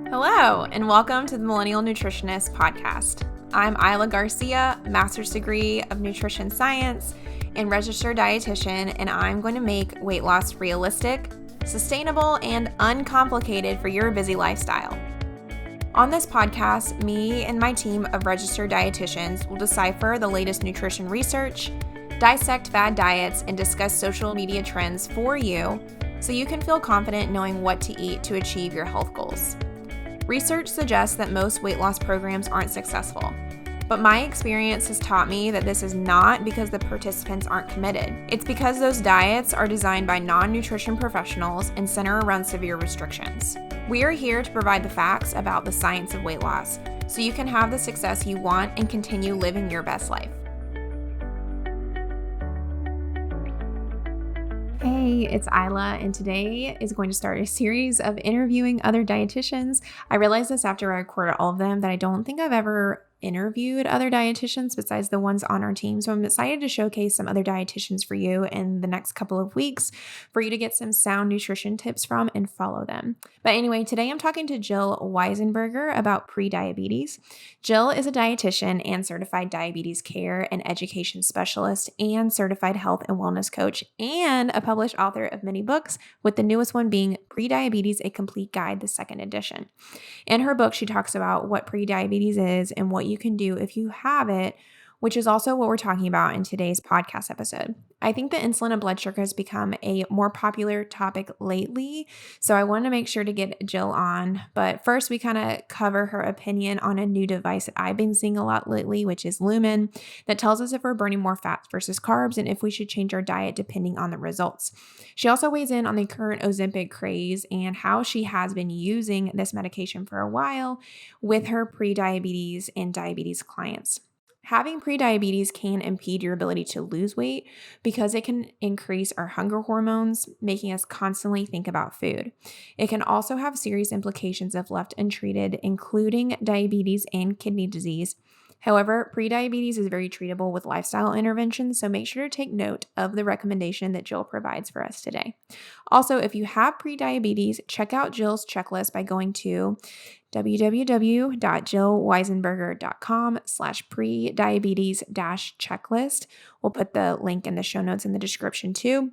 Hello, and welcome to the Millennial Nutritionist Podcast. I'm Isla Garcia, master's degree of nutrition science and registered dietitian, and I'm going to make weight loss realistic, sustainable, and uncomplicated for your busy lifestyle. On this podcast, me and my team of registered dietitians will decipher the latest nutrition research, dissect fad diets, and discuss social media trends for you so you can feel confident knowing what to eat to achieve your health goals. Research suggests that most weight loss programs aren't successful, but my experience has taught me that this is not because the participants aren't committed. It's because those diets are designed by non-nutrition professionals and center around severe restrictions. We are here to provide the facts about the science of weight loss so you can have the success you want and continue living your best life. Hey, it's Isla, and today is going to start a series of interviewing other dietitians. I realized this after I recorded all of them that I don't think I've ever interviewed other dietitians besides the ones on our team. So I'm excited to showcase some other dietitians for you in the next couple of weeks for you to get some sound nutrition tips from and follow them. But anyway, today I'm talking to Jill Weisenberger about prediabetes. Jill is a dietitian and certified diabetes care and education specialist and certified health and wellness coach and a published author of many books, with the newest one being Prediabetes, A Complete Guide, the second edition. In her book, she talks about what prediabetes is and what you can do if you have it, which is also what we're talking about in today's podcast episode. I think that insulin and blood sugar has become a more popular topic lately, so I wanted to make sure to get Jill on. But first, we kind of cover her opinion on a new device that I've been seeing a lot lately, which is Lumen, that tells us if we're burning more fats versus carbs and if we should change our diet depending on the results. She also weighs in on the current Ozempic craze and how she has been using this medication for a while with her prediabetes and diabetes clients. Having prediabetes can impede your ability to lose weight because it can increase our hunger hormones, making us constantly think about food. It can also have serious implications if left untreated, including diabetes and kidney disease. However, prediabetes is very treatable with lifestyle interventions, so make sure to take note of the recommendation that Jill provides for us today. Also, if you have prediabetes, check out Jill's checklist by going to www.jillweisenberger.com/prediabetes-checklist. We'll put the link in the show notes in the description too,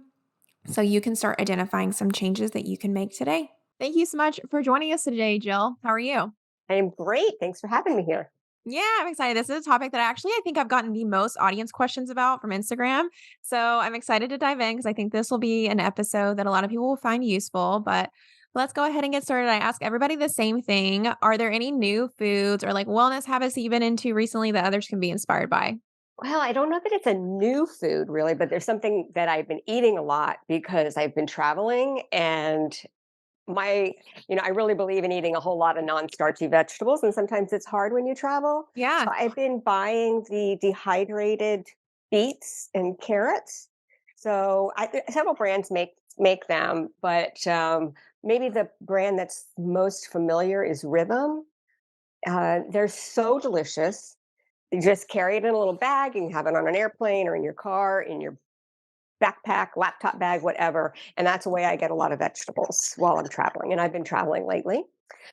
so you can start identifying some changes that you can make today. Thank you so much for joining us today, Jill. How are you? I am great. Thanks for having me here. Yeah, I'm excited. This is a topic that I think I've gotten the most audience questions about from Instagram. So I'm excited to dive in because I think this will be an episode that a lot of people will find useful. But let's go ahead and get started. I ask everybody the same thing. Are there any new foods or like wellness habits that you've been into recently that others can be inspired by? Well, I don't know that it's a new food really, but there's something that I've been eating a lot because I've been traveling and I really believe in eating a whole lot of non-starchy vegetables, and sometimes it's hard when you travel. Yeah. So I've been buying the dehydrated beets and carrots. Several brands make them, but maybe the brand that's most familiar is Rhythm. They're so delicious. You just carry it in a little bag. You can have it on an airplane or in your car, in your backpack, laptop bag, whatever. And that's the way I get a lot of vegetables while I'm traveling. And I've been traveling lately.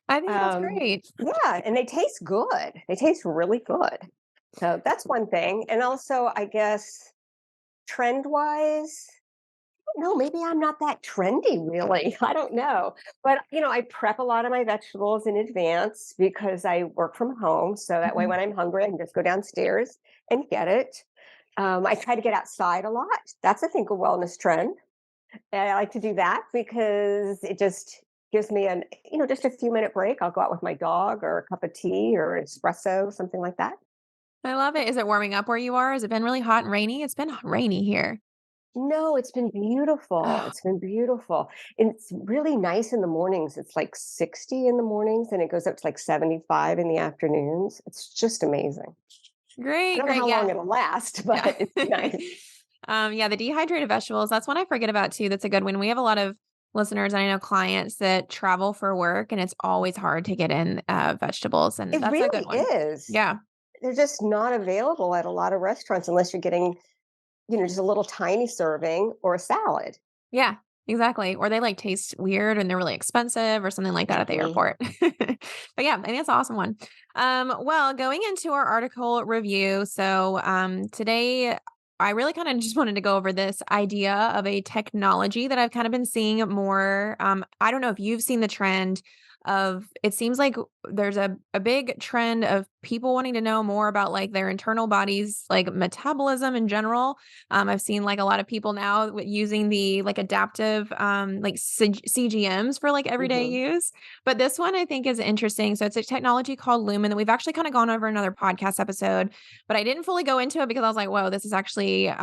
I think that's great. Yeah, and they taste good. They taste really good. So that's one thing. And also, I guess trend wise, no, maybe I'm not that trendy really. I don't know. But, I prep a lot of my vegetables in advance because I work from home. So that way, Mhm. when I'm hungry, I can just go downstairs and get it. I try to get outside a lot. That's, I think, a wellness trend. And I like to do that because it just gives me just a few minute break. I'll go out with my dog or a cup of tea or espresso, something like that. I love it. Is it warming up where you are? Has it been really hot and rainy? It's been rainy here. No, it's been beautiful. It's been beautiful. And it's really nice in the mornings. It's like 60 in the mornings and it goes up to like 75 in the afternoons. It's just amazing. I Great, don't know great. how Yeah. long it'll last, Yeah. but it's nice. Yeah, the dehydrated vegetables, that's one I forget about too. That's a good one. We have a lot of listeners and I know clients that travel for work and it's always hard to get in vegetables, and It that's a good really one. is. Yeah. They're just not available at a lot of restaurants unless you're getting just a little tiny serving or a salad. Yeah. Exactly, or they, like, taste weird and they're really expensive or something like that at the Mhm. airport. But yeah, I think that's an awesome one. Well, going into our article review, so, today I really kinda just wanted to go over this idea of a technology that I've kind of been seeing more. I don't know if you've seen the trend of it seems like there's a big trend of people wanting to know more about, like, their internal bodies, like, metabolism in general. I've seen like a lot of people now using the like adaptive like CGMs for like everyday Mhm. use. But this one I think is interesting. So it's a technology called Lumen that we've actually kind of gone over in another podcast episode, but I didn't fully go into it because I was like, whoa, this is actually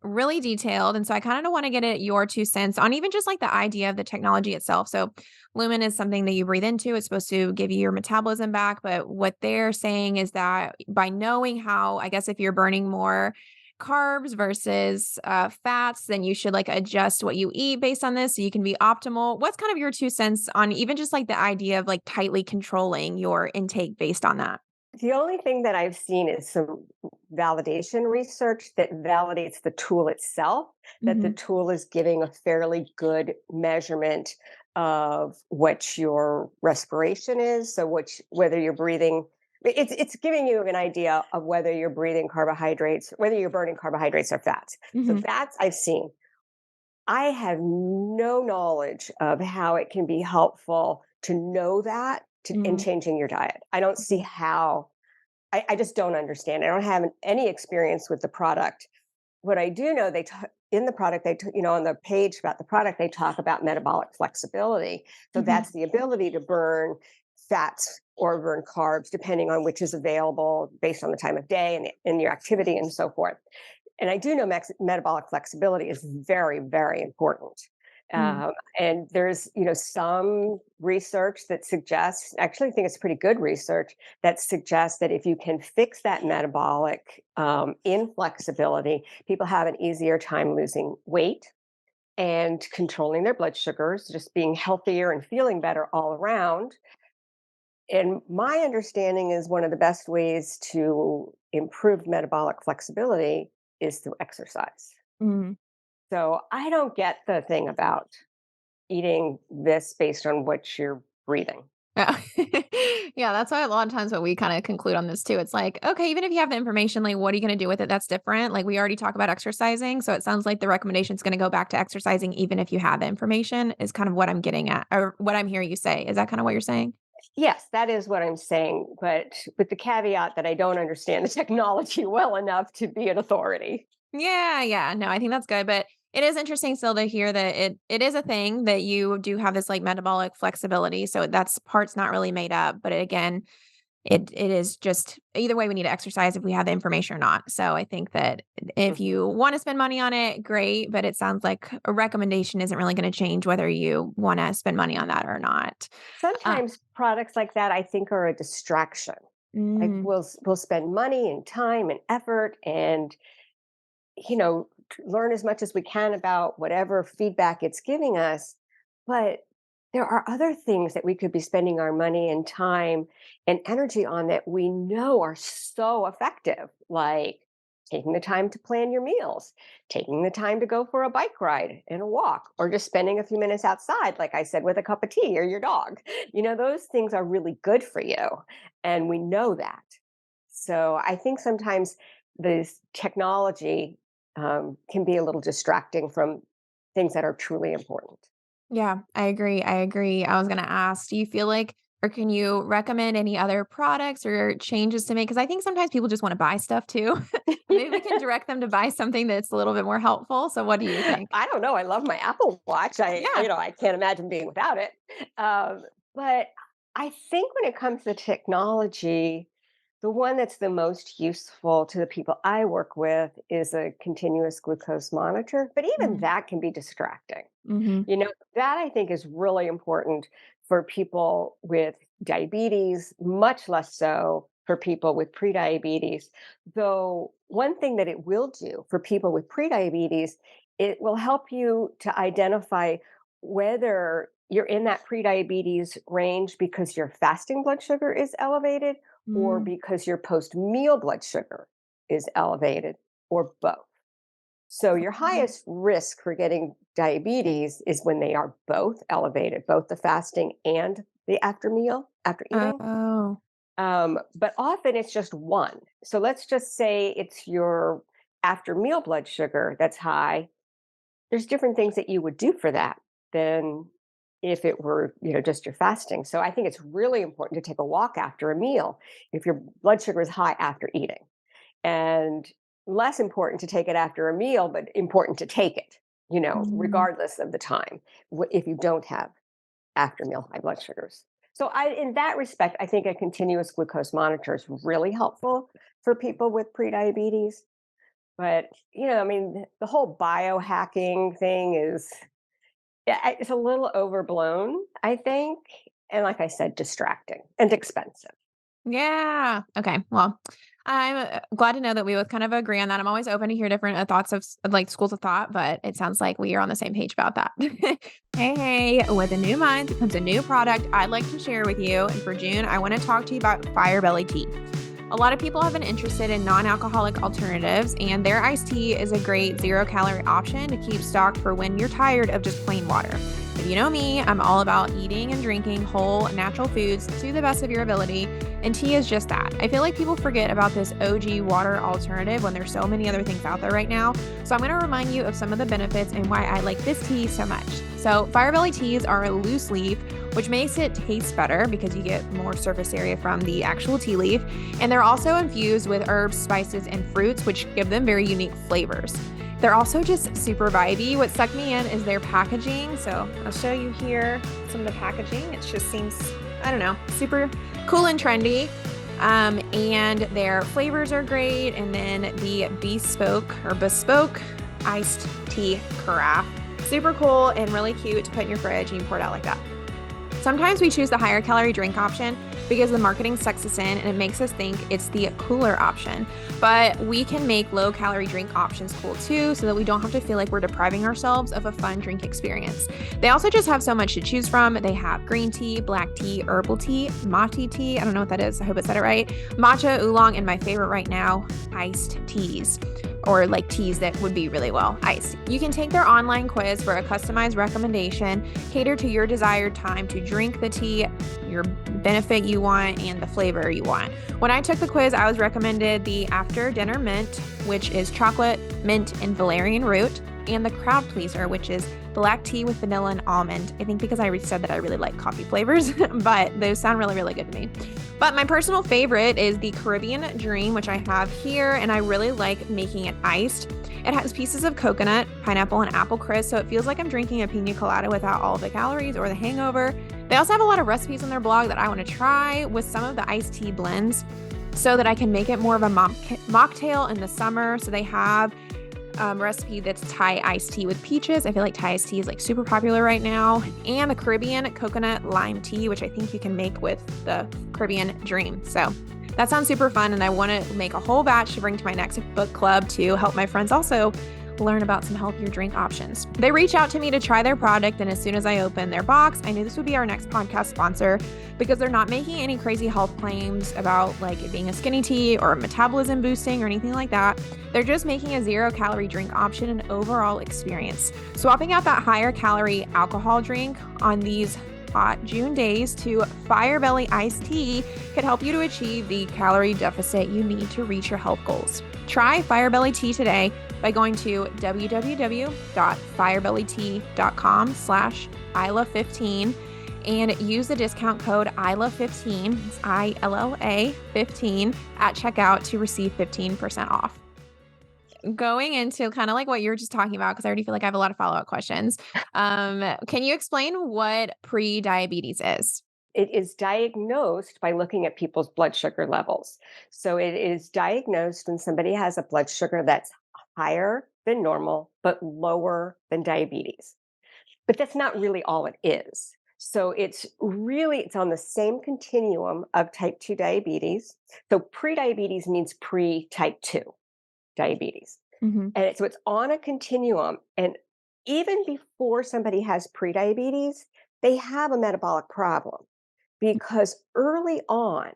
really detailed. And so I kind of want to get at your 2 cents on even just like the idea of the technology itself. So Lumen is something that you breathe into. It's supposed to give you your metabolism back. But what they're saying is that by knowing how, I guess, if you're burning more carbs versus fats, then you should like adjust what you eat based on this so you can be optimal. What's kind of your 2 cents on even just like the idea of like tightly controlling your intake based on that? The only thing that I've seen is some validation research that validates the tool itself, that the Hmm. tool is giving a fairly good measurement of what your respiration is. So whether you're breathing, it's giving you an idea of whether you're breathing carbohydrates, whether you're burning carbohydrates or fats. So Hmm. that's I've seen. I have no knowledge of how it can be helpful to know that in Hmm. changing your diet. I don't see how. I just don't understand. I don't have any experience with the product. What I do know, they talk in the product. On the page about the product, they talk about metabolic flexibility. So Hmm. that's the ability to burn fats or burn carbs, depending on which is available based on the time of day and your activity and so forth. And I do know metabolic flexibility is very, very important. Hmm. Um, and there's, some research that suggests, actually, I think it's pretty good research that suggests that if you can fix that metabolic inflexibility, people have an easier time losing weight and controlling their blood sugars, just being healthier and feeling better all around. And my understanding is one of the best ways to improve metabolic flexibility is through exercise. Hmm. So I don't get the thing about eating this based on what you're breathing. Yeah. Yeah, that's why a lot of times what we kind of conclude on this too. It's like, okay, even if you have the information, like what are you going to do with it? That's different. Like we already talk about exercising. So it sounds like the recommendation is going to go back to exercising, even if you have the information, is kind of what I'm getting at or what I'm hearing you say. Is that kind of what you're saying? Yes, that is what I'm saying, but with the caveat that I don't understand the technology well enough to be an authority. Yeah, yeah. No, I think that's good, but it is interesting still to hear that it is a thing that you do have this like metabolic flexibility. So that's part's not really made up, but again, it is just either way we need to exercise if we have the information or not. So I think that if Mhm. you want to spend money on it, great, but it sounds like a recommendation isn't really going to change whether you want to spend money on that or not. Uh, Sometimes products like that I think are a distraction. Like mm, we'll spend money and time and effort and learn as much as we can about whatever feedback it's giving us. But there are other things that we could be spending our money and time and energy on that we know are so effective, like taking the time to plan your meals, taking the time to go for a bike ride and a walk, or just spending a few minutes outside, like I said, with a cup of tea or your dog. Those things are really good for you. And we know that. So I think sometimes this technology can be a little distracting from things that are truly important. yeah, I agree. I agree. I was going to ask, do you feel like, or can you recommend any other products or changes to make? Because I think sometimes people just want to buy stuff too. Maybe we can direct them to buy something that's a little bit more helpful. So, what do you think? I don't know. I love my Apple Watch. Yeah. I can't imagine being without it. But I think when it comes to technology, the one that's the most useful to the people I work with is a continuous glucose monitor. But even Mm-hmm. that can be distracting. Mm-hmm. That I think is really important for people with diabetes, much less so for people with prediabetes. Though, one thing that it will do for people with prediabetes, it will help you to identify whether you're in that prediabetes range because your fasting blood sugar is elevated or Mm. because your post meal blood sugar is elevated or both. So your Mhm. highest risk for getting diabetes is when they are both elevated, both the fasting and the after meal, after eating. Oh. But often it's just one. So let's just say it's your after meal blood sugar that's high. There's different things that you would do for that than if it were, just your fasting. So I think it's really important to take a walk after a meal if your blood sugar is high after eating, and less important to take it after a meal, but important to take it, Mhm. regardless of the time, if you don't have after meal high blood sugars. So in that respect, I think a continuous glucose monitor is really helpful for people with prediabetes. But I mean, the whole biohacking thing is, yeah, it's a little overblown, I think, and like I said, distracting and expensive. Yeah. Okay. Well, I'm glad to know that we both kind of agree on that. I'm always open to hear different thoughts of like schools of thought, but it sounds like we are on the same page about that. Hey, with a new month comes a new product I'd like to share with you. And for June, I want to talk to you about Fire Belly Tea. A lot of people have been interested in non alcoholic alternatives, and their iced tea is a great 0 calorie option to keep stocked for when you're tired of just plain water. If you know me, I'm all about eating and drinking whole, natural foods to the best of your ability, and tea is just that. I feel like people forget about this OG water alternative when there's so many other things out there right now. So I'm going to remind you of some of the benefits and why I like this tea so much. So Fire Belly teas are a loose leaf, which makes it taste better because you get more surface area from the actual tea leaf. And they're also infused with herbs, spices, and fruits, which give them very unique flavors. They're also just super vibey. What sucked me in is their packaging. So I'll show you here some of the packaging. It just seems, I don't know, super cool and trendy. And their flavors are great. And then the bespoke iced tea carafe. Super cool and really cute to put in your fridge, and you pour it out like that. Sometimes we choose the higher calorie drink option because the marketing sucks us in and it makes us think it's the cooler option. But we can make low calorie drink options cool too, so that we don't have to feel like we're depriving ourselves of a fun drink experience. They also just have so much to choose from. They have green tea, black tea, herbal tea, mate tea. I don't know what that is. I hope I said it right. Matcha, oolong, and my favorite right now, iced teas, or like teas that would be really well iced. You can take their online quiz for a customized recommendation, cater to your desired time to drink the tea, your benefit you want, and the flavor you want. When I took the quiz, I was recommended the after dinner mint, which is chocolate, mint, and valerian root, and the crowd pleaser, which is black tea with vanilla and almond. I think because I said that I really like coffee flavors, but those sound really, really good to me. But my personal favorite is the Caribbean Dream, which I have here, and I really like making it iced. It has pieces of coconut, pineapple, and apple crisp, so it feels like I'm drinking a pina colada without all of the calories or the hangover. They also have a lot of recipes on their blog that I want to try with some of the iced tea blends so that I can make it more of a mocktail in the summer. So they have recipe that's Thai iced tea with peaches. I feel like Thai iced tea is like super popular right now. And the Caribbean coconut lime tea, which I think you can make with the Caribbean Dream. So that sounds super fun. And I want to make a whole batch to bring to my next book club to help my friends also learn about some healthier drink options. They reached out to me to try their product, and as soon as I opened their box, I knew this would be our next podcast sponsor because they're not making any crazy health claims about like it being a skinny tea or metabolism boosting or anything like that. They're just making a 0 calorie drink option and overall experience. Swapping out that higher calorie alcohol drink on these hot June days to Fire Belly iced tea could help you to achieve the calorie deficit you need to reach your health goals. Try Fire Belly tea today by going to www.firebellytea.com/ILA15 and use the discount code ILA15, it's ILLA 15 at checkout to receive 15% off. Going into kind of like what you were just talking about, because I already feel like I have a lot of follow-up questions. Can you explain what pre-diabetes is? It is diagnosed by looking at people's blood sugar levels. So it is diagnosed when somebody has a blood sugar that's higher than normal, but lower than diabetes. But that's not really all it is. So it's on the same continuum of type 2 diabetes. So pre-diabetes means pre-type 2 diabetes. Mhm. And so it's on a continuum. And even before somebody has pre-diabetes, they have a metabolic problem because early on,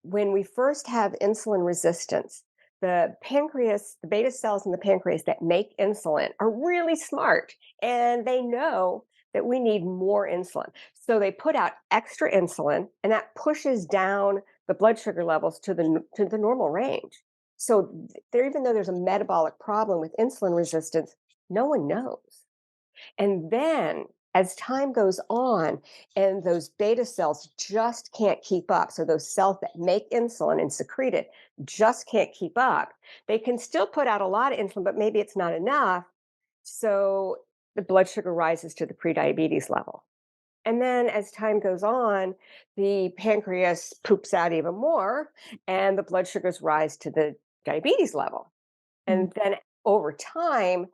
when we first have insulin resistance, the pancreas, the beta cells in the pancreas that make insulin are really smart, and they know that we need more insulin. So they put out extra insulin, and that pushes down the blood sugar levels to the normal range. So there, even though there's a metabolic problem with insulin resistance, no one knows. And then as time goes on and those beta cells just can't keep up, so those cells that make insulin and secrete it just can't keep up, they can still put out a lot of insulin, but maybe it's not enough. So the blood sugar rises to the prediabetes level. And then as time goes on, the pancreas poops out even more and the blood sugars rise to the diabetes level. Mm. And then over time,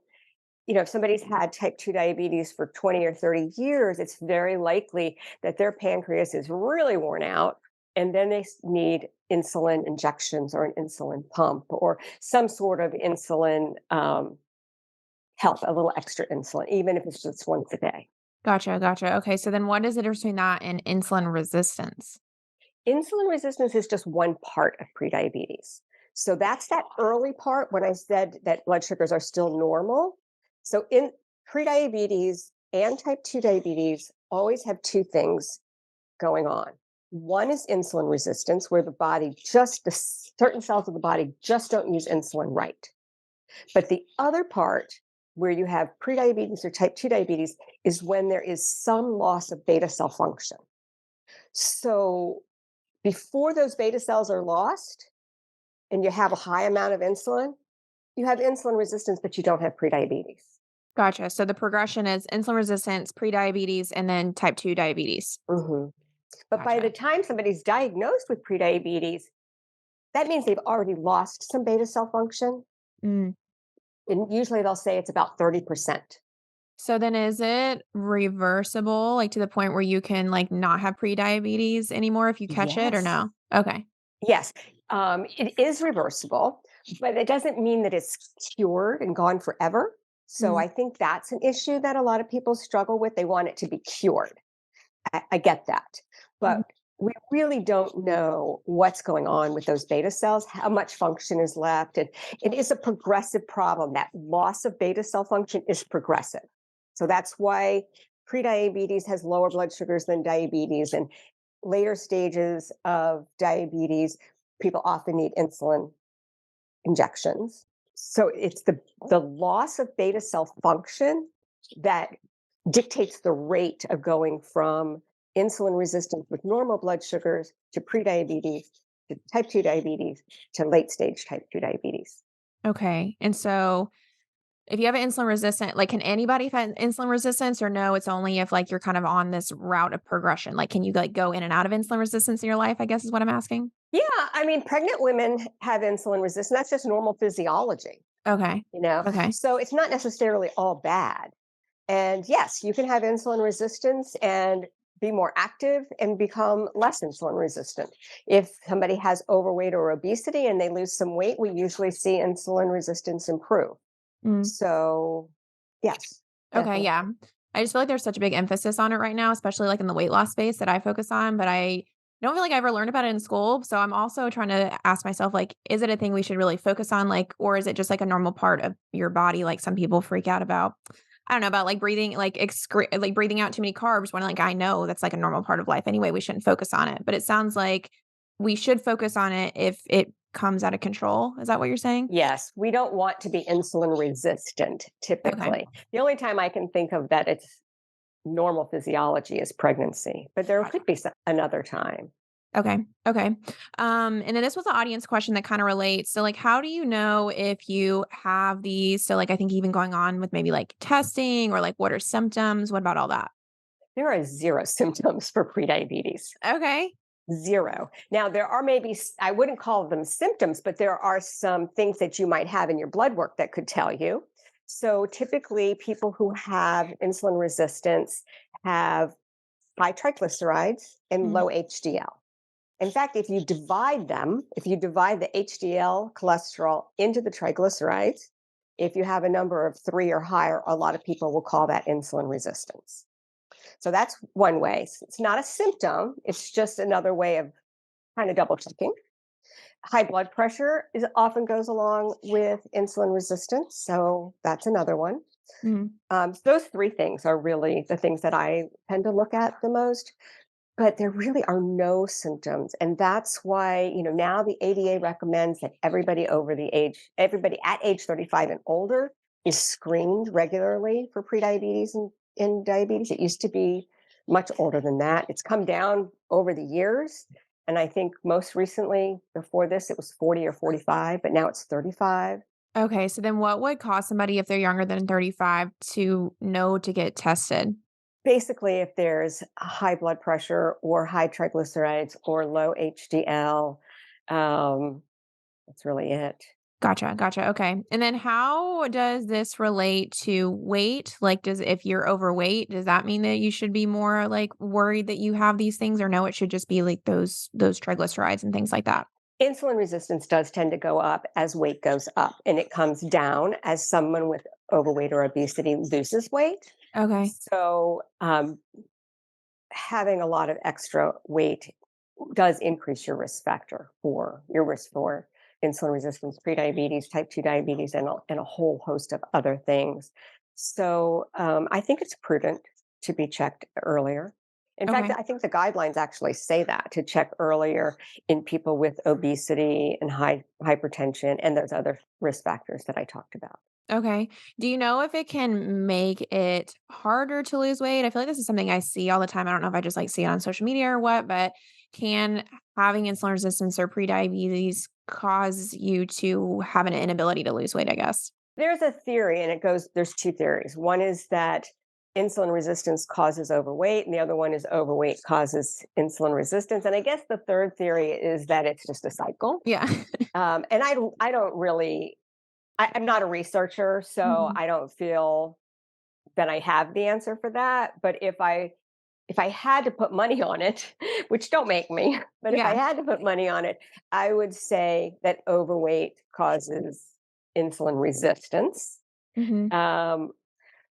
if somebody's had type 2 diabetes for 20 or 30 years, it's very likely that their pancreas is really worn out. And then they need insulin injections or an insulin pump or some sort of insulin help, a little extra insulin, even if it's just once a day. Gotcha. Okay, so then what is the difference between that and insulin resistance? Insulin resistance is just one part of prediabetes. So that's that early part when I said that blood sugars are still normal. So in prediabetes and type 2 diabetes always have two things going on. One is insulin resistance, where the certain cells of the body just don't use insulin right. But the other part, where you have prediabetes or type 2 diabetes, is when there is some loss of beta cell function. So before those beta cells are lost and you have a high amount of insulin, you have insulin resistance, but you don't have prediabetes. Gotcha. So the progression is insulin resistance, prediabetes, and then type 2 diabetes. hmm But by the Gotcha. time somebody's diagnosed with prediabetes, that means they've already lost some beta cell function. Mm. And usually they'll say it's about 30%. So then is it reversible, like to the point where you can like not have prediabetes anymore if you catch it or Yes. no? Okay. Yes. It is reversible, but it doesn't mean that it's cured and gone forever. So Mm. I think that's an issue that a lot of people struggle with. They want it to be cured. I get that. Mhm. But we really don't know what's going on with those beta cells, how much function is left. And it is a progressive problem. That loss of beta cell function is progressive. So that's why prediabetes has lower blood sugars than diabetes. And later stages of diabetes, people often need insulin injections. So it's the loss of beta cell function that dictates the rate of going from insulin resistance with normal blood sugars to prediabetes to type 2 diabetes to late stage type 2 diabetes. Okay. And so if you have an insulin resistant, like can anybody have insulin resistance or no, it's only if like you're kind of on this route of progression? Like can you like go in and out of insulin resistance in your life, I guess is what I'm asking? Yeah, I mean, pregnant women have insulin resistance. That's just normal physiology, Okay. you know? Okay. So it's not necessarily all bad. And yes, you can have insulin resistance and be more active and become less insulin resistant. If somebody has overweight or obesity and they lose some weight, we usually see insulin resistance improve. Mm. So, yes, Okay, definitely. yeah. I just feel like there's such a big emphasis on it right now, especially like in the weight loss space that I focus on, but I don't feel like I ever learned about it in school. So I'm also trying to ask myself, like, is it a thing we should really focus on? Like, or is it just like a normal part of your body? Like some people freak out about, I don't know, about like breathing, like breathing out too many carbs when like I know that's like a normal part of life anyway. We shouldn't focus on it. But it sounds like we should focus on it if it comes out of control. Is that what you're saying? Yes, we don't want to be insulin resistant Okay. typically. The only time I can think of that it's normal physiology is pregnancy, but there Gotcha. could be another time. Okay. And then this was an audience question that kind of relates. So, like, how do you know if you have these? So, like, I think even going on with maybe like testing or like what are symptoms? What about all that? There are zero symptoms for prediabetes. Okay. Zero. Now, there are maybe, I wouldn't call them symptoms, but there are some things that you might have in your blood work that could tell you. So, typically, people who have insulin resistance have high triglycerides and Mm. low HDL. In fact, if you divide the HDL cholesterol into the triglycerides, if you have a number of 3 or higher, a lot of people will call that insulin resistance. So that's one way. It's not a symptom, it's just another way of kind of double checking. High blood pressure is often goes along with insulin resistance, so that's another one. Mhm. Those 3 things are really the things that I tend to look at the most, but there really are no symptoms, and that's why, now the ADA recommends that everybody at age 35 and older is screened regularly for prediabetes and diabetes. It used to be much older than that. It's come down over the years, and I think most recently, before this, it was 40 or 45, but now it's 35. Okay, so then what would cause somebody if they're younger than 35 to know to get tested? Basically, if there's high blood pressure or high triglycerides or low HDL, um, that's really it. Gotcha, gotcha, okay. And then how does this relate to weight? Like, if you're overweight, does that mean that you should be more, like, worried that you have these things, or no, it should just be, like, those triglycerides and things like that? Insulin resistance does tend to go up as weight goes up, and it comes down as someone with overweight or obesity loses weight. Okay, So, having a lot of extra weight does increase your risk for insulin resistance, prediabetes, type 2 diabetes, and a whole host of other things. So I think it's prudent to be checked earlier. In fact, okay. I think the guidelines actually say that to check earlier in people with obesity and high hypertension and those other risk factors that I talked about. Okay. Do you know if it can make it harder to lose weight? I feel like this is something I see all the time. I don't know if I just like see it on social media or what, but can having insulin resistance or prediabetes cause you to have an inability to lose weight, I guess? There's a theory, and there's 2 theories. One is that insulin resistance causes overweight, and the other one is overweight causes insulin resistance. And I guess the third theory is that it's just a cycle. Yeah. And I don't really, I'm not a researcher, so Mhm. I don't feel that I have the answer for that. But if I had to put money on it, which don't make me, but if I Yeah. had to put money on it, I would say that overweight causes insulin resistance. Mhm. Um,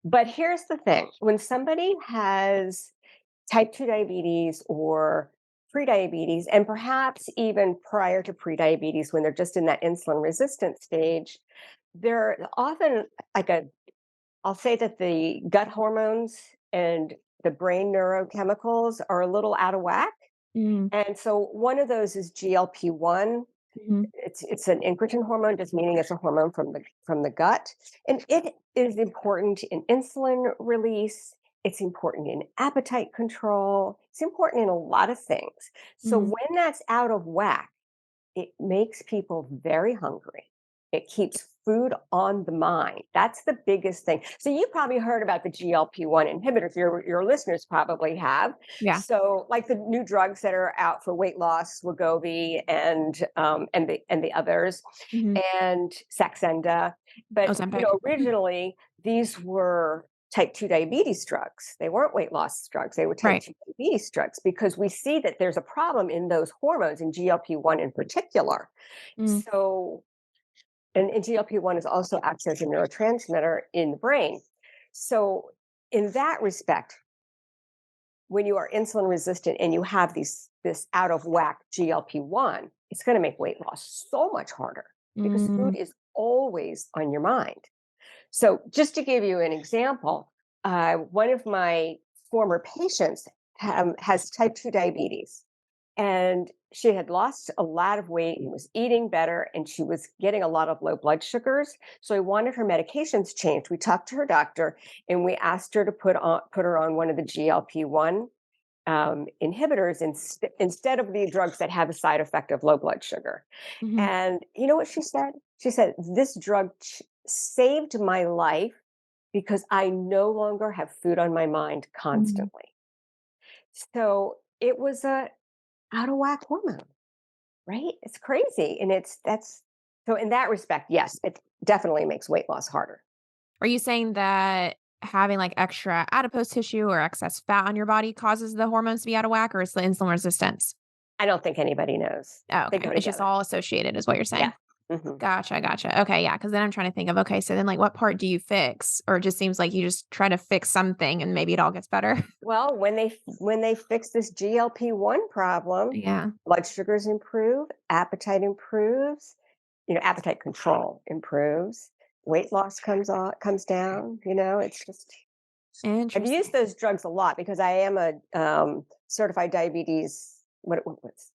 but here's the thing: when somebody has type 2 diabetes or prediabetes, and perhaps even prior to prediabetes, when they're just in that insulin resistant stage, they're often like I'll say that the gut hormones and the brain neurochemicals are a little out of whack. Mhm. And so one of those is GLP-1. Mhm. It's an incretin hormone, just meaning it's a hormone from the gut, and it is important in insulin release. It's important in appetite control. It's important in a lot of things. So Mhm. when that's out of whack, it makes people very hungry. It keeps food on the mind. That's the biggest thing. So you probably heard about the GLP-1 inhibitors. Your listeners probably have. Yeah. So like the new drugs that are out for weight loss, Wegovy and the others, Mhm. and Saxenda. But Ozempic. Mhm. originally these were type 2 diabetes drugs. They weren't weight loss drugs. They were type Right. 2 diabetes drugs because we see that there's a problem in those hormones, in GLP-1 in particular. Mhm. So, and GLP-1 is also acts as a neurotransmitter in the brain. So, in that respect, when you are insulin resistant and you have this out of whack GLP-1, it's going to make weight loss so much harder because food Mm. is always on your mind. So, just to give you an example, one of my former patients has type 2 diabetes, and she had lost a lot of weight and was eating better, and she was getting a lot of low blood sugars. So, I wanted her medications changed. We talked to her doctor, and we asked her to put her on one of the GLP-1 inhibitors instead of the drugs that have a side effect of low blood sugar. Mhm. And you know what she said? She said, "This drug saved my life because I no longer have food on my mind Mhm. constantly." So it was a out of whack hormone, right? It's crazy. And that's so in that respect, yes, it definitely makes weight loss harder. Are you saying that having, like, extra adipose tissue or excess fat on your body causes the hormones to be out of whack, or it's the insulin resistance? I don't think anybody knows. Oh, They okay. go It's just together. all associated is what you're Yeah. saying? Mhm. Gotcha, gotcha. Okay, yeah, because then I'm trying to think of, okay, so then, like, what part do you fix? Or it just seems like you just try to fix something and maybe it all gets better? Well, when they fix this GLP-1 problem, Yeah, blood sugars improve, appetite improves, appetite control improves, weight loss comes down, it's just I've used interesting. those drugs a lot because I am a certified diabetes what's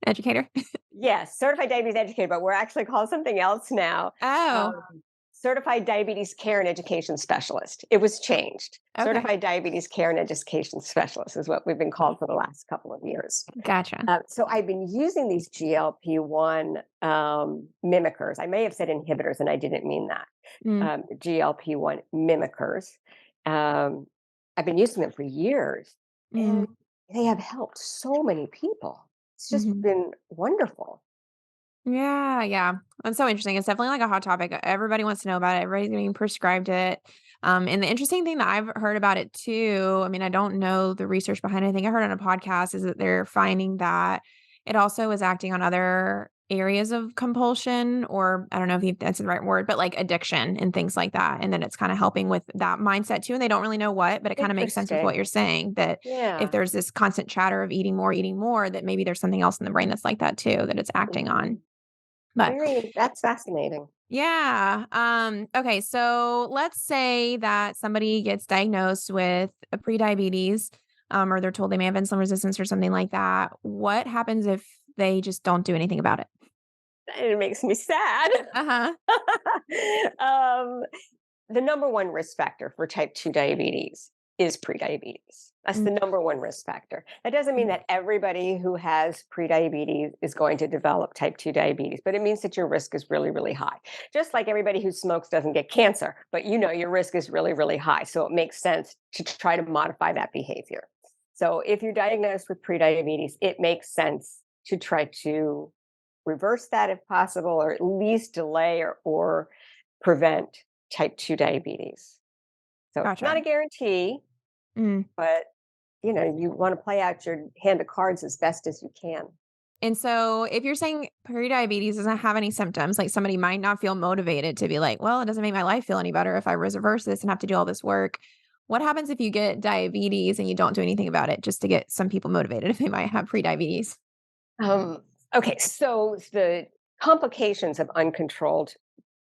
Educator? yes, certified diabetes educator, but we're actually called something else now. Oh, Um, certified diabetes care and education specialist. It was changed. okay. Certified diabetes care and education specialist is what we've been called for the last couple of years. Gotcha. So I've been using these GLP-1 mimickers. I may have said inhibitors, and I didn't mean that. Mm, GLP-1 mimickers. Um, I've been using them for years, mm, and they have helped so many people. It's just mhm. been wonderful. Yeah, yeah. That's so interesting. It's definitely like a hot topic. Everybody wants to know about it. Everybody's being prescribed it. And the interesting thing that I've heard about it too, I mean, I don't know the research behind it. I think I heard on a podcast is that they're finding that it also is acting on other areas of compulsion, or I don't know if that's the right word, but like addiction and things like that. And then it's kind of helping with that mindset too. And they don't really know what, but it kind of makes sense with what Interesting. you're saying, that if Yeah. there's this constant chatter of eating more, that maybe there's something else in the brain that's like that too, that it's acting on. Mhm. But That's fascinating. yeah, okay, so let's say that somebody gets diagnosed with a prediabetes, or they're told they may have insulin resistance or something like that. What happens if they just don't do anything about it? It makes me sad. Uh-huh. um, the number one risk factor for type 2 diabetes is prediabetes. That's Mm, the number one risk factor. That doesn't mean mm, that everybody who has prediabetes is going to develop type 2 diabetes, but it means that your risk is really, really high. Just like everybody who smokes doesn't get cancer, but your risk is really, really high. So it makes sense to try to modify that behavior. So if you're diagnosed with prediabetes, it makes sense to try to reverse that if possible, or at least delay or prevent type 2 diabetes. So it's not gotcha. a guarantee, Mm. but you want to play out your hand of cards as best as you can. And so if you're saying prediabetes doesn't have any symptoms, like somebody might not feel motivated to be like, well, it doesn't make my life feel any better if I reverse this and have to do all this work. What happens if you get diabetes and you don't do anything about it just to get some people motivated if they might have prediabetes? Um, okay, so the complications of uncontrolled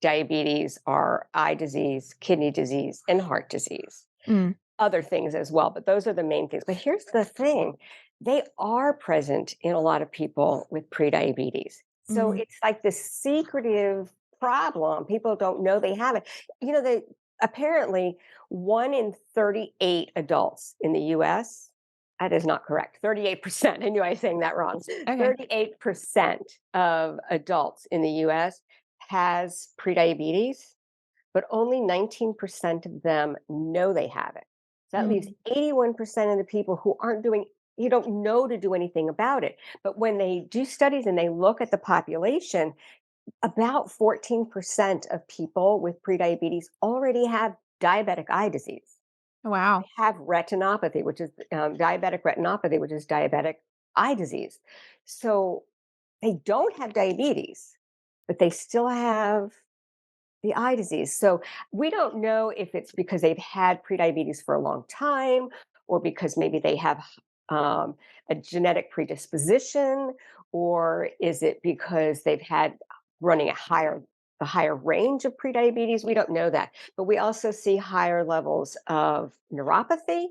diabetes are eye disease, kidney disease, and heart disease. Mm, Other things as well, but those are the main things. But here's the thing, they are present in a lot of people with prediabetes. So mhm. it's like this secretive problem. People don't know they have it. They apparently 1 in 38 adults in the US, that is not correct. 38%. I knew I was saying that wrong. Okay. 38% of adults in the US has prediabetes, but only 19% of them know they have it. So that leaves Mm. 81% of the people who aren't doing, you don't know to do anything about it. But when they do studies and they look at the population, about 14% of people with prediabetes already have diabetic eye disease. Oh, wow. They have retinopathy, which is diabetic retinopathy, which is diabetic eye disease. So they don't have diabetes, but they still have the eye disease. So we don't know if it's because they've had prediabetes for a long time, or because maybe they have um, a genetic predisposition, or is it because they've had running a higher range of prediabetes? We don't know that. But we also see higher levels of neuropathy,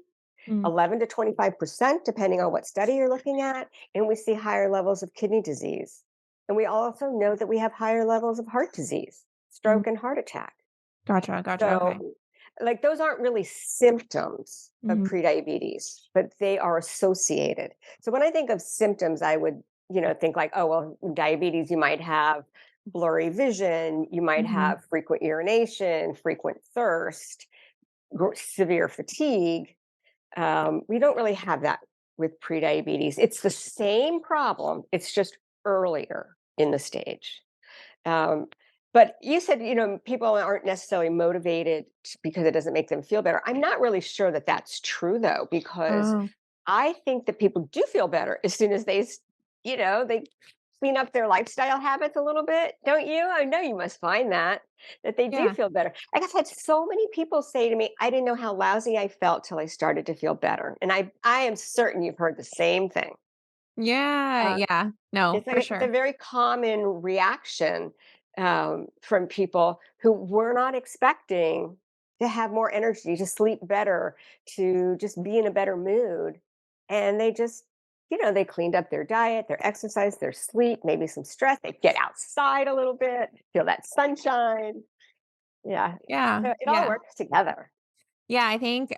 Mm, 11 to 25%, depending on what study you're looking at. And we see higher levels of kidney disease. And we also know that we have higher levels of heart disease, mm. stroke, and heart attack. Gotcha, gotcha, okay. So, like, those aren't really symptoms of Mhm, prediabetes, but they are associated. So, when I think of symptoms, I would, think like, oh, well, diabetes, you might have blurry vision, you might mhm, have frequent urination, frequent thirst, severe fatigue. We don't really have that with prediabetes. It's the same problem, it's just earlier in the stage. Um, but you said, people aren't necessarily motivated because it doesn't make them feel better. I'm not really sure that that's true, though, because oh, I think that people do feel better as soon as they clean up their lifestyle habits a little bit, don't you? I know you must find that they do Yeah. feel better. Like I've had so many people say to me, "I didn't know how lousy I felt till I started to feel better." And I am certain you've heard the same thing. Yeah. Uh, Yeah. No, for it's a sure. very common reaction from people who were not expecting to have more energy, to sleep better, to just be in a better mood. And they just, they cleaned up their diet, their exercise, their sleep, maybe some stress. They get outside a little bit, feel that sunshine. Yeah. Yeah. So it all Yeah. works together. Yeah, I think,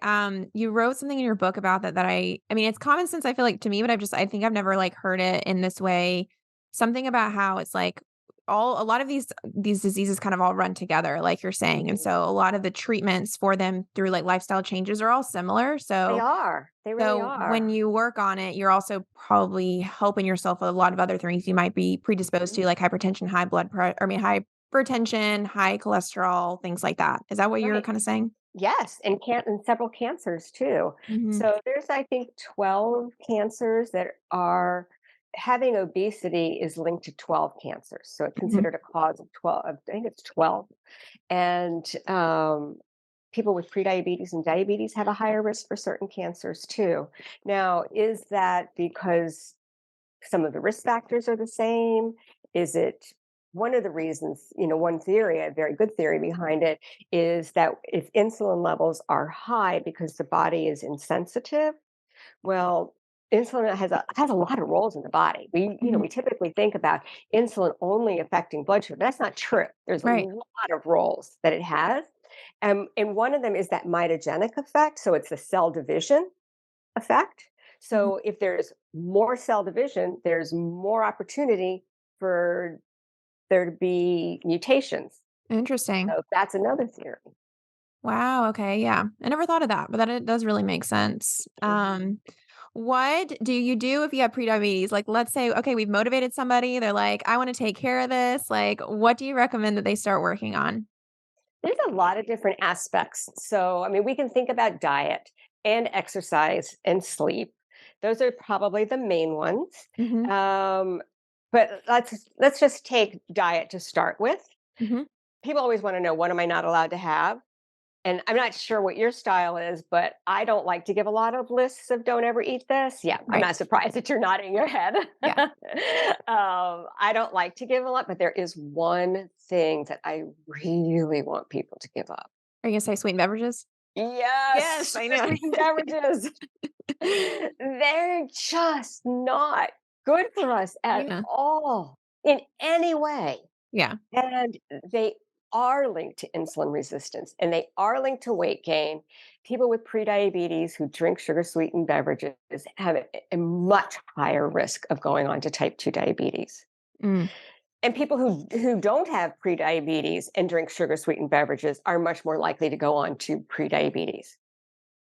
you wrote something in your book about that I mean, it's common sense, I feel like, to me, but I think I've never, like, heard it in this way. Something about how it's, like, a lot of these diseases kind of all run together, like you're saying, and Mhm. so a lot of the treatments for them through, like, lifestyle changes are all similar, They so are. They really when are. you work on it, you're also probably helping yourself with a lot of other things you might be predisposed Mhm. to, like hypertension, high blood pressure. I mean, hypertension, high cholesterol, things like that. Is that what you're Right. kinda saying? Yes, and several cancers too. Mhm, So there's, I think, 12 cancers that are having obesity is linked to 12 cancers. So it's mhm, considered a cause of 12. I think it's 12. And people with prediabetes and diabetes have a higher risk for certain cancers too. Now, is that because some of the risk factors are the same? Is it one of the reasons, one theory, a very good theory behind it, is that if insulin levels are high because the body is insensitive, well, insulin has a lot of roles in the body. mhm. We typically think about insulin only affecting blood sugar. That's not true. There's a Right. lot of roles that it has. And one of them is that mitogenic effect. So it's the cell division effect. Mhm. So if there's more cell division, there's more opportunity for there to be mutations. Interesting. So that's another theory. Wow, okay, yeah. I never thought of that, but that it does really make sense. Mhm. What do you do if you have prediabetes? Like, let's say, okay, we've motivated somebody, they're like, "I wanna take care of this." Like, what do you recommend that they start working on? There's a lot of different aspects. So, I mean, we can think about diet and exercise and sleep. Those are probably the main ones. Mhm, Um, but let's just take diet to start with. mhm. People always want to know, what am I not allowed to have? And I'm not sure what your style is, but I don't like to give a lot of lists of don't ever eat this. Yeah, I'm Right. not surprised that you're nodding your head. Yeah. I don't like to give a lot, but there is one thing that I really want people to give up. Are you gonna say sweetened beverages? Yes, Yes, I sugar know. sweetened beverages. They're just not good for us at Yeah. all in any way. Yeah. And they are linked to insulin resistance and they are linked to weight gain. People with prediabetes who drink sugar sweetened beverages have a much higher risk of going on to type 2 diabetes. Mm, And people who don't have prediabetes and drink sugar sweetened beverages are much more likely to go on to prediabetes.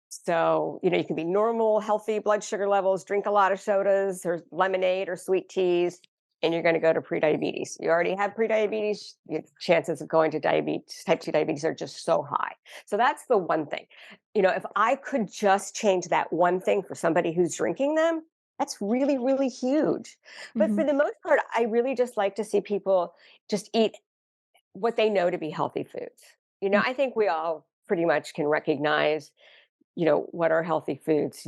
So, you can be normal, healthy blood sugar levels, drink a lot of sodas or lemonade or sweet teas, and you're going to go to prediabetes. You already have prediabetes, your chances of going to diabetes, type 2 diabetes are just so high. So that's the one thing. If I could just change that one thing for somebody who's drinking them, that's really, really huge. But for mhm, the most part, I really just like to see people just eat what they know to be healthy foods. mm, I think we all pretty much can recognize what are healthy foods,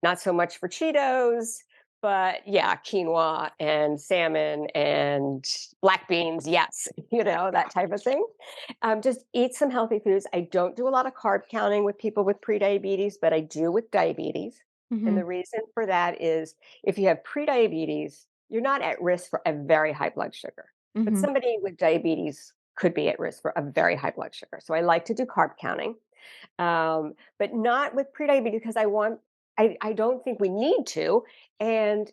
not so much for Cheetos, but yeah, quinoa and salmon and black beans. Yes, that type of thing. Just eat some healthy foods. I don't do a lot of carb counting with people with prediabetes, but I do with diabetes. And mhm, the reason for that is if you have prediabetes, you're not at risk for a very high blood sugar. But mhm, somebody with diabetes could be at risk for a very high blood sugar. So I like to do carb counting, but not with prediabetes because I don't think we need to. And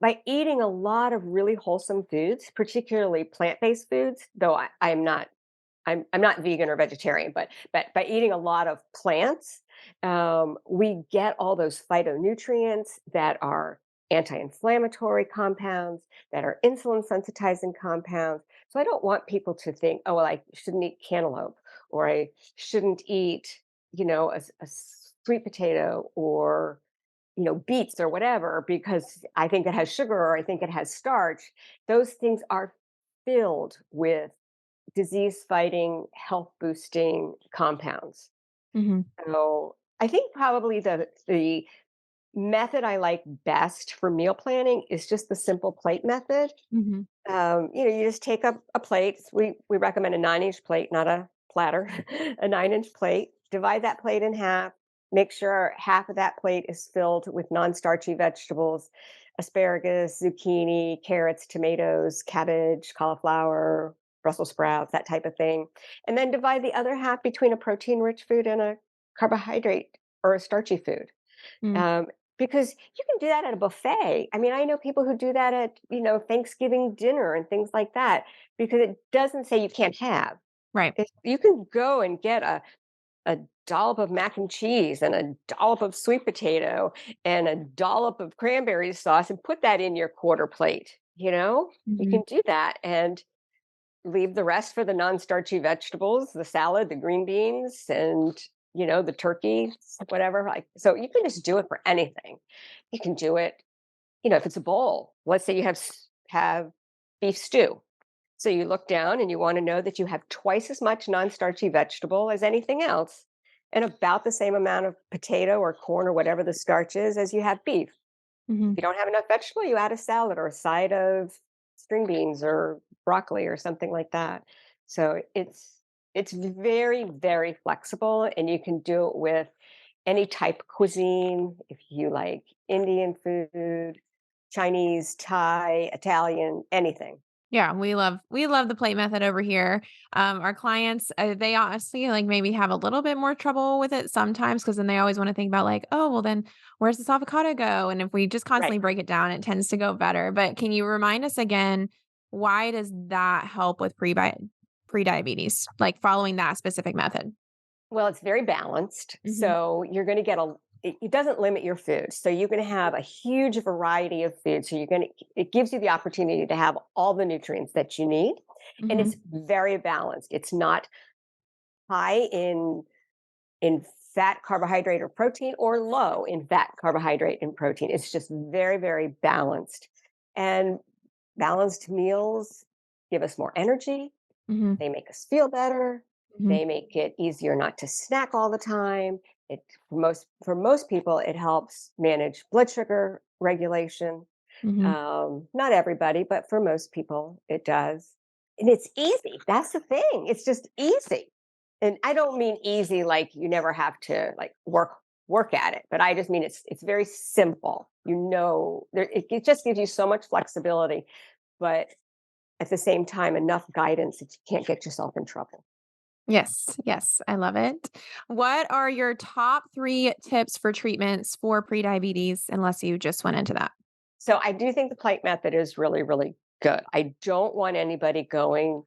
by eating a lot of really wholesome foods, particularly plant-based foods, though I'm not vegan or vegetarian, but by eating a lot of plants, we get all those phytonutrients that are anti-inflammatory compounds, that are insulin sensitizing compounds. So I don't want people to think, oh well, I shouldn't eat cantaloupe or I shouldn't eat, a sweet potato or beets or whatever because I think it has sugar or I think it has starch. Those things are filled with disease fighting, health boosting compounds. Mhm. So I think probably the method I like best for meal planning is just the simple plate method. Mhm. You just take up a plate. We recommend a 9-inch plate, not a platter, a 9-inch plate. Divide that plate in half. Make sure half of that plate is filled with non-starchy vegetables, asparagus, zucchini, carrots, tomatoes, cabbage, cauliflower, Brussels sprouts, that type of thing. And then divide the other half between a protein-rich food and a carbohydrate or a starchy food. Mm. Um, because you can do that at a buffet. I mean, I know people who do that at, Thanksgiving dinner and things like that, because it doesn't say you can't have. Right. You can go and get a dollop of mac and cheese and a dollop of sweet potato and a dollop of cranberry sauce and put that in your quarter plate. You Mhm. can do that and leave the rest for the non-starchy vegetables, the salad, the green beans, and the turkey, whatever. Like, so you can just do it for anything. You can do it, if it's a bowl. Let's say you have beef stew. So you look down and you want to know that you have twice as much non-starchy vegetable as anything else, and about the same amount of potato or corn or whatever the starch is as you have beef. If Mhm. you don't have enough vegetable, you add a salad or a side of string beans or broccoli or something like that. So it's very, very flexible and you can do it with any type of cuisine. If you like Indian food, Chinese, Thai, Italian, anything. Yeah, we love the plate method over here. Our clients, they honestly like maybe have a little bit more trouble with it sometimes because then they always want to think about like, oh, well then where's this avocado go? And if we just Right. constantly break it down, it tends to go better. But can you remind us again, why does that help with pre-diabetes? Like following that specific method? Well, it's very balanced. Hmm. So you're going to get it doesn't limit your food. So you're going to have a huge variety of food. So it gives you the opportunity to have all the nutrients that you need. And Hmm. it's very balanced. It's not high in fat, carbohydrate, or protein, or low in fat, carbohydrate, and protein. It's just very, very balanced. And balanced meals give us more energy. Hmm. They make us feel better. Hmm. They make it easier not to snack all the time. It for most people, it helps manage blood sugar regulation. Hmm. Not everybody, but for most people, it does. And it's easy. That's the thing. It's just easy. And I don't mean easy like you never have to like work at it, but I just mean it's very simple. It just gives you so much flexibility, but at the same time, enough guidance that you can't get yourself in trouble. Yes, yes, I love it. What are your top 3 tips for treatments for prediabetes, unless you just went into that? So I do think the plate method is really, really good. I don't want anybody going,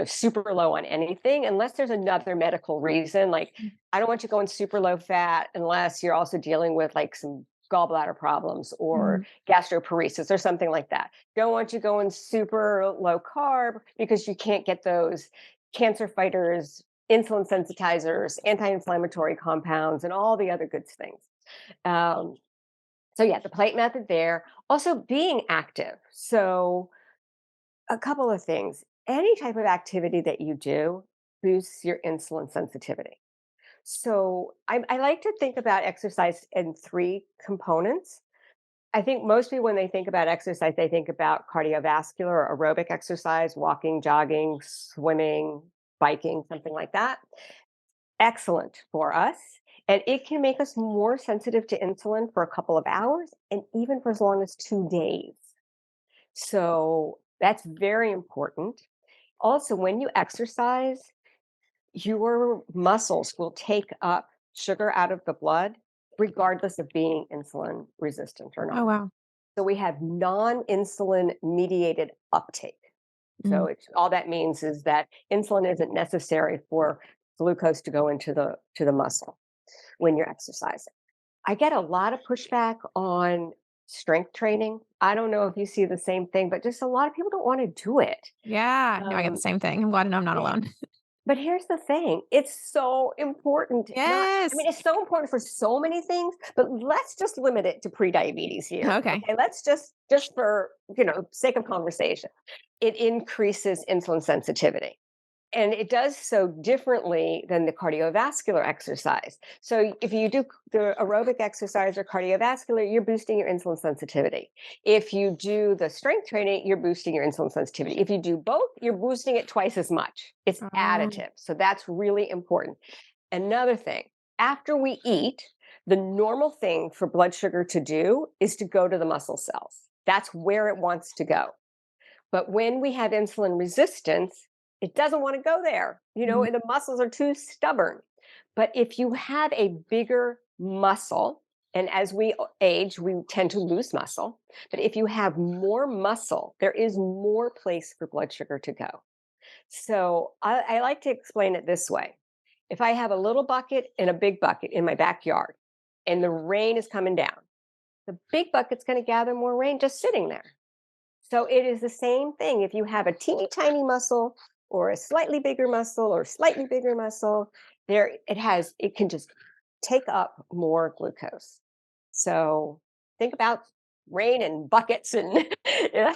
super low on anything unless there's another medical reason. Like, Mm. I don't want you going super low fat unless you're also dealing with like some gallbladder problems or Mhm. gastroparesis or something like that. Don't want you going super low carb because you can't get those cancer fighters, insulin sensitizers, anti-inflammatory compounds, and all the other good things. Um, so yeah, the plate method there. Also being active. So a couple of things. Any type of activity that you do boosts your insulin sensitivity. So I like to think about exercise in three components. I think most people, when they think about exercise, they think about cardiovascular or aerobic exercise, walking, jogging, swimming, biking, something like that. Excellent for us. And it can make us more sensitive to insulin for a couple of hours and even for as long as 2 days. So that's very important. Also, when you exercise, your muscles will take up sugar out of the blood, regardless of being insulin resistant or Oh, not. wow. So we have non-insulin mediated uptake. So Mm. all that means is that insulin isn't necessary for glucose to go into the muscle when you're exercising. I get a lot of pushback on strength training. I don't know if you see the same thing, but just a lot of people don't want to do it. Yeah, no, I get the Um, same thing. I'm glad to know I'm not alone. But here's the thing, it's so important. Not I Yes. mean, it's so important for so many things, but let's just limit it to prediabetes here. Okay. Okay, let's just for, sake of conversation. It increases insulin sensitivity. And it does so differently than the cardiovascular exercise. So if you do the aerobic exercise or cardiovascular, you're boosting your insulin sensitivity. If you do the strength training, you're boosting your insulin sensitivity. If you do both, you're boosting it twice as much. It's Oh. additive. So that's really important. Another thing, after we eat, the normal thing for blood sugar to do is to go to the muscle cells. That's where it wants to go. But when we have insulin resistance, it doesn't want to go there. Mhm. The muscles are too stubborn. But if you have a bigger muscle, and as we age, we tend to lose muscle. But if you have more muscle, there is more place for blood sugar to go. So I like to explain it this way. If I have a little bucket and a big bucket in my backyard, and the rain is coming down, the big bucket's going to gather more rain just sitting there. So it is the same thing. If you have a teeny tiny muscle or a slightly bigger muscle or slightly bigger muscle, it can just take up more glucose. So think about rain and buckets and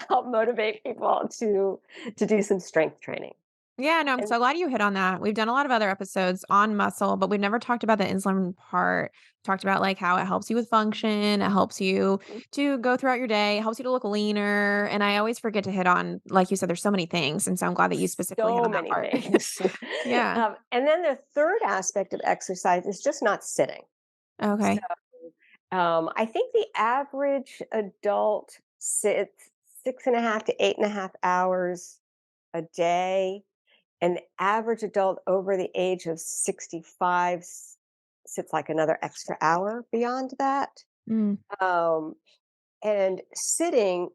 help motivate people to do some strength training. Yeah, no, I'm And so glad you hit on that. We've done a lot of other episodes on muscle, but we've never talked about the insulin part. Talked about like how it helps you with function, it helps you to go throughout your day, it helps you to look leaner. And I always forget to hit on, like you said, there's so many things. And so I'm glad that you specifically hit so on that many part. things. Yeah. And then the third aspect of exercise is just not sitting. So Okay. I think the average adult sits 6.5 to 8.5 hours a day. An average adult over the age of 65 sits like another extra hour beyond that. Mm, Um, and sitting,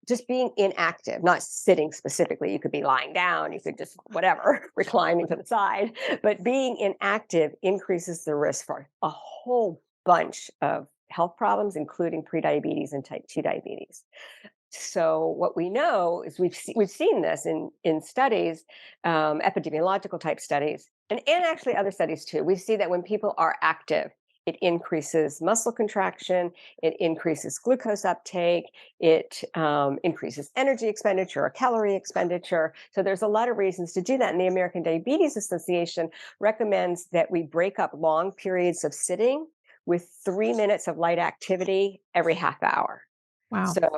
just being inactive, not sitting specifically, you could be lying down, you could just whatever, reclining to the side, but being inactive increases the risk for a whole bunch of health problems, including prediabetes and type 2 diabetes. So what we know is we've seen this in studies, epidemiological type studies, and actually other studies too. We see that when people are active, it increases muscle contraction, it increases glucose uptake, it increases energy expenditure or calorie expenditure. So there's a lot of reasons to do that. And the American Diabetes Association recommends that we break up long periods of sitting with 3 minutes of light activity every half hour. wow. So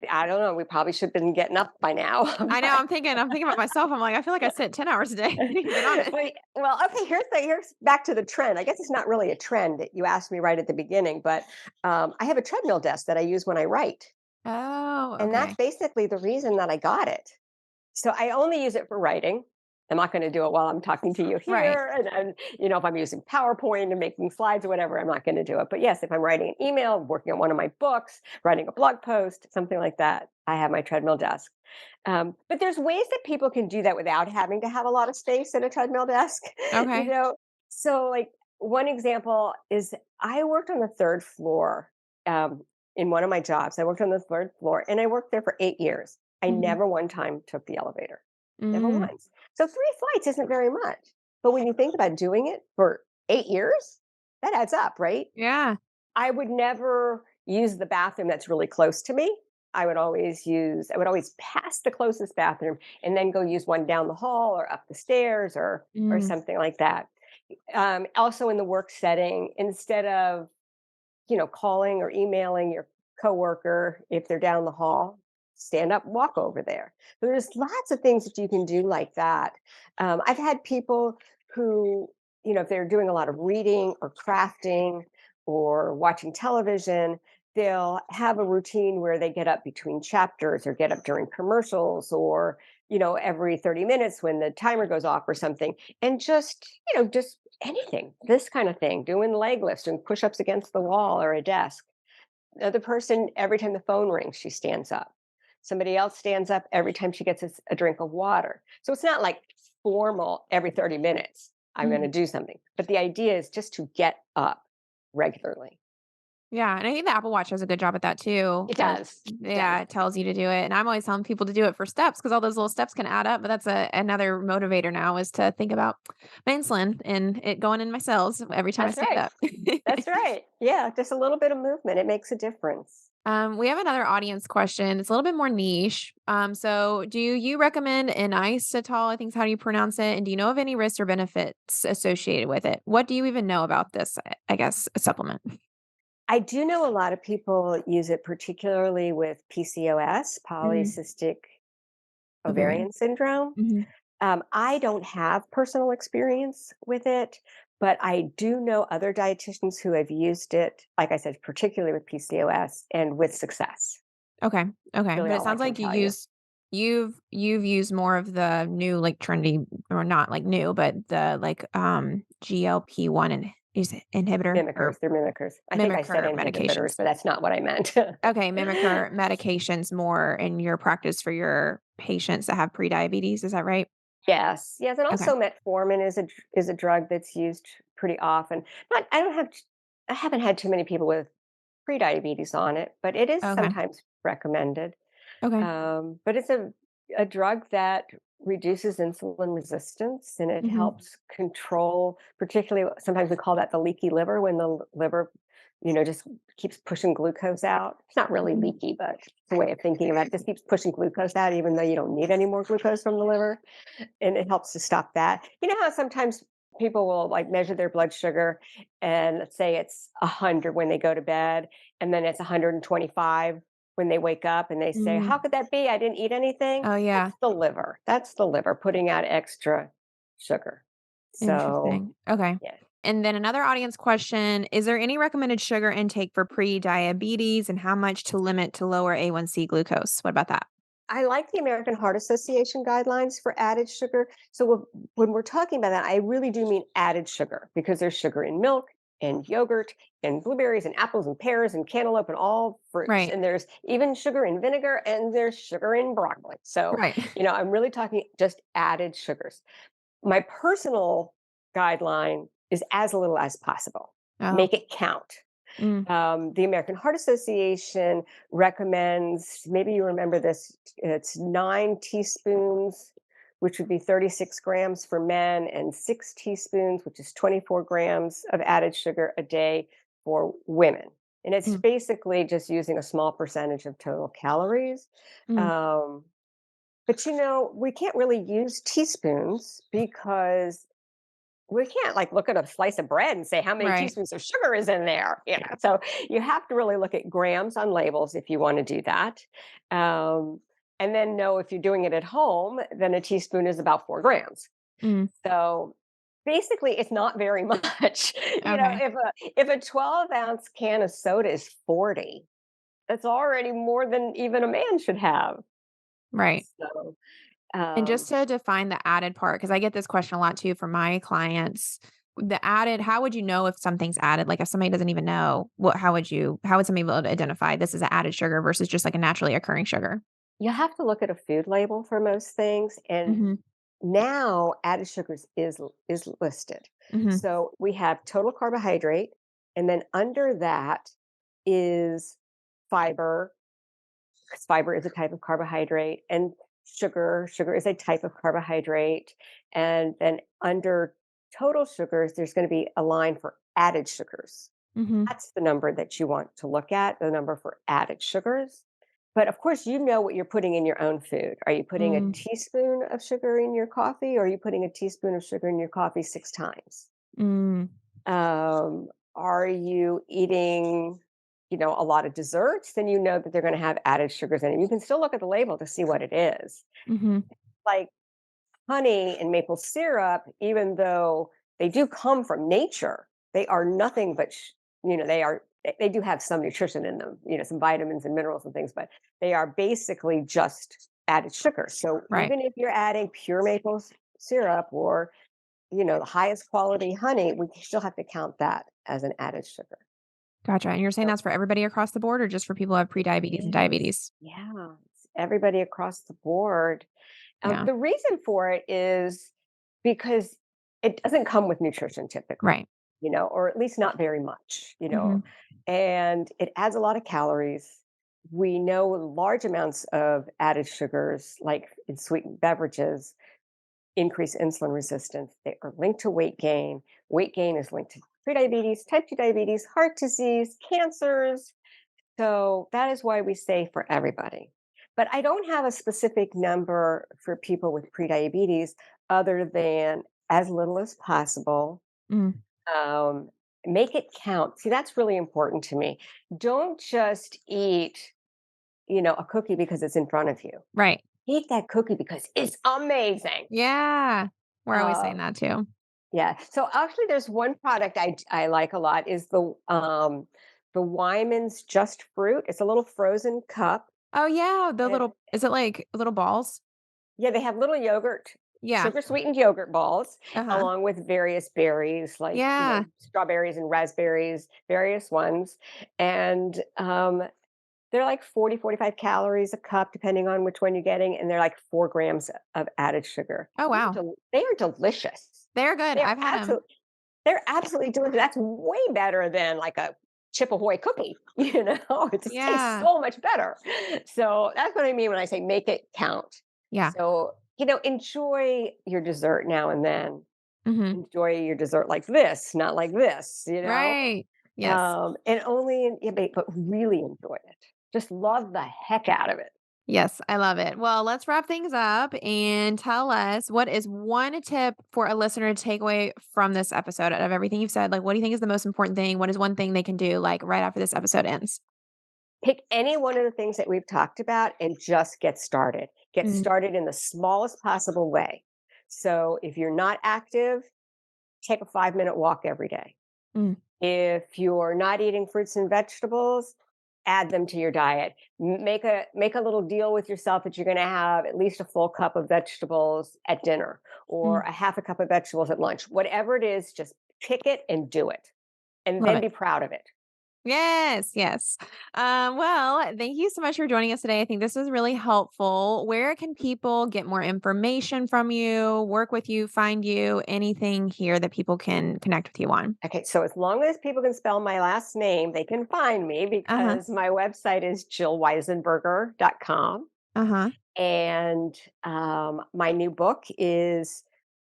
I don't know, we probably should have been getting up by now, I know. but I'm thinking about myself. I'm like, I feel like I sit 10 hours a day. I need to get on it. well, okay, here's back to the trend. I guess it's not really a trend. You asked me right at the beginning, but, I have a treadmill desk that I use when I write, Oh, and that's okay. basically the reason that I got it. So I only use it for writing. I'm not going to do it while I'm talking to you Right. here. And if I'm using PowerPoint and making slides or whatever, I'm not going to do it. But yes, if I'm writing an email, working on one of my books, writing a blog post, something like that, I have my treadmill desk. But there's ways that people can do that without having to have a lot of space in a treadmill desk. you Okay. know, so like one example is I worked on the third floor um, in one of my jobs. I worked on the third floor, and I worked there for 8 years. I Mhm. never one time took the elevator, never Mm, once. So 3 flights isn't very much. But when you think about doing it for 8 years, that adds up, right? yeah. I would never use the bathroom that's really close to me. I would always pass the closest bathroom and then go use one down the hall or up the stairs or Mm, something like that. Also in the work setting, instead of calling or emailing your coworker if they're down the hall, stand up, walk over there. So there's lots of things that you can do like that. I've had people who, if they're doing a lot of reading or crafting or watching television, they'll have a routine where they get up between chapters or get up during commercials or every 30 minutes when the timer goes off or something, and just anything, this kind of thing, doing leg lifts, doing push-ups against the wall or a desk. The other person, every time the phone rings, she stands up. Somebody else stands up every time she gets a drink of water. So it's not like formal every 30 minutes, I'm going to mm. do something. But the idea is just to get up regularly. Yeah, and I think the Apple Watch does a good job at that too. It does. It Yeah, does. it tells you to do it, and I'm always telling people to do it for steps because all those little steps can add up, but that's another motivator now is to think about my insulin and it going in my cells every time I That's stand right. up. That's right. Yeah, just a little bit of movement. It makes a difference. We have another audience question. It's a little bit more niche. So do you recommend an isotal? I think is how you pronounce it. And do you know of any risks or benefits associated with it? What do you even know about this, I guess, supplement? I do know a lot of people use it, particularly with PCOS, Mm, polycystic ovarian. ovarian syndrome. Mhm. I don't have personal experience with it, but I do know other dietitians who have used it, like I said, particularly with PCOS and with success. Okay, okay, Really but it all I sounds can like tell you. you've used more of the new, like, trendy or not, like, new, but the, like, GLP-1 is it inhibitor or They're mimickers. I think I said mimicker inhibitors, medications. but that's not what I meant. Okay, mimicker medications more in your practice for your patients that have prediabetes, is that right? Yes, yes, and Okay, also metformin is a drug that's used pretty often. Not I don't have I haven't had too many people with prediabetes on it, but it is okay, sometimes recommended. okay. But it's a drug that reduces insulin resistance and it Mhm, helps control, particularly sometimes we call that the leaky liver when the liver, just keeps pushing glucose out. It's not really mhm, leaky, but it's a way of thinking about it. Just keeps pushing glucose out, even though you don't need any more glucose from the liver. And it helps to stop that. You know how sometimes people will like measure their blood sugar and let's say it's 100 when they go to bed and then it's 125 when they wake up and they say, mm. "How could that be? I didn't eat anything." Oh, yeah, That's the liver. That's the liver putting out extra sugar. So, interesting. Okay. yeah. And then another audience question, is there any recommended sugar intake for pre-diabetes and how much to limit to lower A1C glucose? What about that? I like the American Heart Association guidelines for added sugar. So when we're talking about that, I really do mean added sugar because there's sugar in milk and yogurt and blueberries and apples and pears and cantaloupe and all fruits. Right, And there's even sugar in vinegar and there's sugar in broccoli. So, right. I'm really talking just added sugars. My personal guideline is as little as possible. Oh, Make it count. mm, The American Heart Association recommends, maybe you remember this, it's 9 teaspoons, which would be 36 grams for men, and 6 teaspoons, which is 24 grams of added sugar a day for women. And it's mm, basically just using a small percentage of total calories. mm. Um, but we can't really use teaspoons because we can't like look at a slice of bread and say how many Right. teaspoons of sugar is in there. So you have to really look at grams on labels if you want to do that. um, and then know if you're doing it at home, then a teaspoon is about 4 grams. Mm, So basically it's not very much. okay. If a 12-ounce can of soda is 40, that's already more than even a man should have. Right. So And just um, to define the added part, because I get this question a lot too from my clients. The added, how would you know if something's added? Like if somebody doesn't even know, how would somebody be able to identify this is an added sugar versus just like a naturally occurring sugar? you have to look at a food label for most things, and Mhm. now added sugars is listed. Mhm. So we have total carbohydrate, and then under that is fiber, 'cause fiber is a type of carbohydrate, and sugar is a type of carbohydrate. And then under total sugars, there's going to be a line for added sugars. Mhm. That's the number that you want to look at, the number for added sugars. But of course, you know what you're putting in your own food. Are you putting a Mm. teaspoon of sugar in your coffee, or are you putting a teaspoon of sugar in your coffee 6 times? Mm. Are you eating, a lot of desserts? Then you know that they're going to have added sugars in it. You can still look at the label to see what it is. Mhm. Like honey and maple syrup, even though they do come from nature, they are nothing but, they do have some nutrition in them, some vitamins and minerals and things, but they are basically just added sugar. So Right. even if you're adding pure syrup or, the highest quality honey, we still have to count that as an added sugar. Gotcha. And you're saying So that's for everybody across the board or just for people who have it prediabetes and is. diabetes? Yeah. It's everybody across the board. Yeah. The reason for it is because it doesn't come with nutrition typically. Right. or at least not very much, Mhm. and it adds a lot of calories. We know large amounts of added sugars, like in sweetened beverages, increase insulin resistance. They are linked to weight gain. Weight gain is linked to prediabetes, type 2 diabetes, heart disease, cancers. So that is why we say for everybody. But I don't have a specific number for people with prediabetes other than as little as possible. Mm. Um, Make it count. See, that's really important to me. Don't just eat, a cookie because it's in front of you. Right. Eat that cookie because it's amazing. Yeah. We're always saying Um, that too. yeah. So actually, there's one product I like a lot is the Wyman's Just Fruit. It's a little frozen cup. Oh, yeah, the And little is it like little balls? yeah, they have little yogurt, Yeah. sugar sweetened yogurt balls, Uh-huh. along with various berries like Yeah. strawberries and raspberries, various ones, and they're like 40, 45 calories a cup, depending on which one you're getting, and they're like 4 grams of added sugar. Oh, wow. They are delicious. They're good. They're I've had them. absolutely they're absolutely delicious. That's way better than like a Chip Ahoy cookie. It just tastes Yeah. so much better. So that's what I mean when I say make it count. Yeah. So, enjoy your dessert now and then. Mhm. Enjoy your dessert like this, not like this. Right. Yes. And only, but really enjoy it. Just love the heck out of it. Yes, I love it. Well, let's wrap things up and tell us what is one tip for a listener to take away from this episode out of everything you've said? Like, what do you think is the most important thing? What is one thing they can do like right after this episode ends? Pick any one of the things that we've talked about and just get started. Get Mm, started in the smallest possible way. So if you're not active, take a 5-minute walk every day. mm, If you're not eating fruits and vegetables, add them to your diet. Make a little deal with yourself that you're going to have at least a full cup of vegetables at dinner or mm. a half a cup of vegetables at lunch. Whatever it is, just pick it and do it. And Love then it. be proud of it. Yes, yes. Well, thank you so much for joining us today. I think this was really helpful. Where can people get more information from you, work with you, find you, anything here that people can connect with you on? Okay, so as long as people can spell my last name, they can find me Uh-huh. because my website is jillweisenberger.com. Uh-huh. And my new book is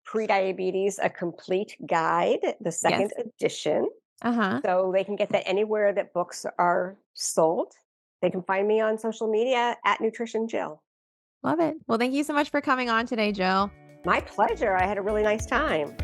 Prediabetes, A Complete Guide, the second Yes. edition. Uh-huh. So they can get that anywhere that books are sold. They can find me on social media at Nutrition Jill. Love it. Well, thank you so much for coming on today, Jill. My pleasure. I had a really nice time.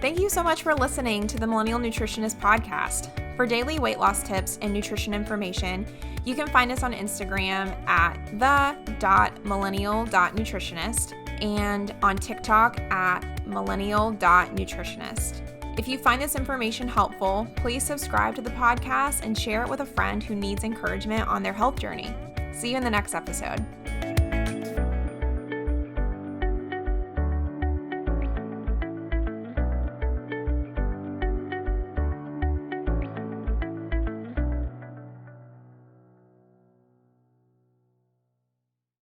Thank you so much for listening to the Millennial Nutritionist Podcast. For daily weight loss tips and nutrition information, you can find us on Instagram at the.millennial.nutritionist and on TikTok at millennial.nutritionist. If you find this information helpful, please subscribe to the podcast and share it with a friend who needs encouragement on their health journey. See you in the next episode.